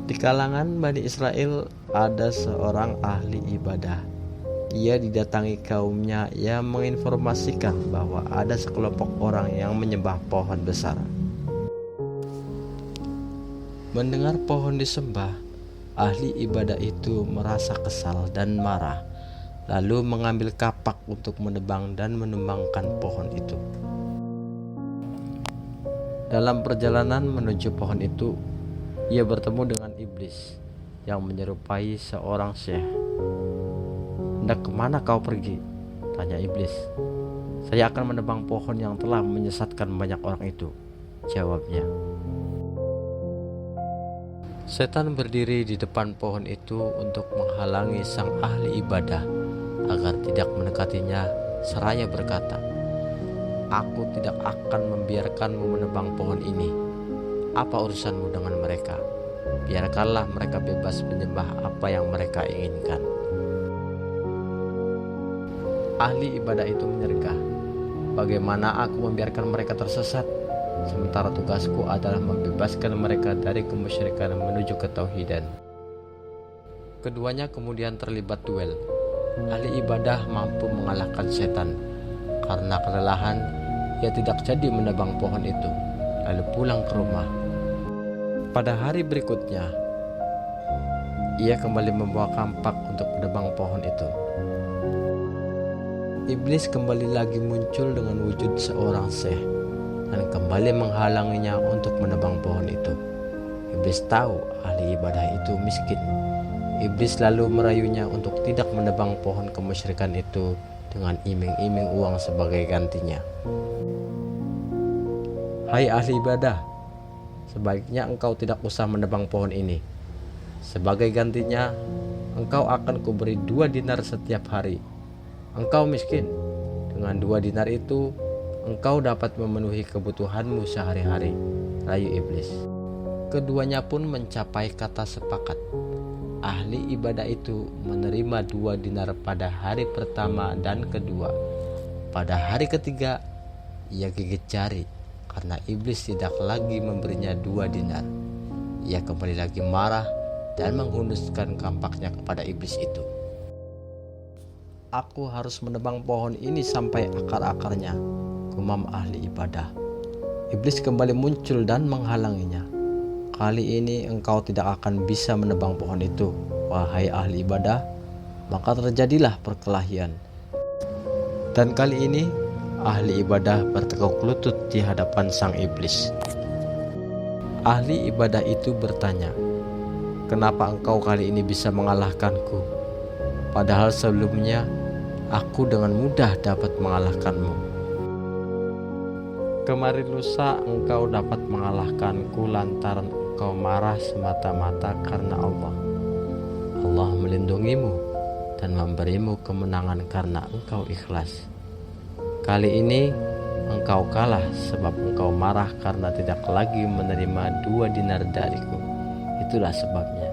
Di kalangan Bani Israel ada seorang ahli ibadah. Ia didatangi kaumnya yang menginformasikan bahwa ada sekelompok orang yang menyembah pohon besar. Mendengar pohon disembah, ahli ibadah itu merasa kesal dan marah, lalu mengambil kapak untuk menebang dan menumbangkan pohon itu. Dalam perjalanan menuju pohon itu, ia bertemu dengan iblis yang menyerupai seorang syekh. "Hendak kemana kau pergi?" tanya iblis. "Saya akan menebang pohon yang telah menyesatkan banyak orang itu," jawabnya. Setan berdiri di depan pohon itu untuk menghalangi sang ahli ibadah agar tidak mendekatinya, seraya berkata, "Aku tidak akan membiarkanmu menebang pohon ini. Apa urusanmu dengan mereka? Biarkanlah mereka bebas menyembah apa yang mereka inginkan." Ahli ibadah itu menyergah, "Bagaimana aku membiarkan mereka tersesat? Sementara tugasku adalah membebaskan mereka dari kemusyrikan menuju ketauhidan." Keduanya kemudian terlibat duel. Ahli ibadah mampu mengalahkan setan. Karena kelelahan, ia tidak jadi menebang pohon itu, lalu pulang ke rumah. Pada hari berikutnya, ia kembali membawa kampak untuk menebang pohon itu. Iblis kembali lagi muncul dengan wujud seorang syekh dan kembali menghalanginya untuk menebang pohon itu. Iblis tahu ahli ibadah itu miskin. Iblis lalu merayunya untuk tidak menebang pohon kemusyrikan itu dengan iming-iming uang sebagai gantinya. "Hai ahli ibadah, sebaiknya engkau tidak usah menebang pohon ini. Sebagai gantinya, engkau akan kuberi 2 dinar setiap hari. Engkau miskin. Dengan 2 dinar itu, engkau dapat memenuhi kebutuhanmu sehari-hari," rayu iblis. Keduanya pun mencapai kata sepakat. Ahli ibadah itu menerima 2 dinar pada hari pertama dan kedua. Pada hari ketiga, ia gigit jari karena iblis tidak lagi memberinya 2 dinar. Ia kembali lagi marah dan menghunuskan kampaknya kepada iblis itu. "Aku harus menebang pohon ini sampai akar-akarnya," gumam ahli ibadah. Iblis kembali muncul dan menghalanginya. "Kali ini engkau tidak akan bisa menebang pohon itu, wahai ahli ibadah." Maka terjadilah perkelahian. Dan kali ini ahli ibadah bertekuk lutut di hadapan sang iblis. Ahli ibadah itu bertanya, "Kenapa engkau kali ini bisa mengalahkanku? Padahal sebelumnya aku dengan mudah dapat mengalahkanmu. Kemarin lusa engkau dapat mengalahkanku lantaran engkau marah semata-mata karena Allah. Allah melindungimu dan memberimu kemenangan karena engkau ikhlas. Kali ini engkau kalah sebab engkau marah karena tidak lagi menerima 2 dinar dariku. Itulah sebabnya."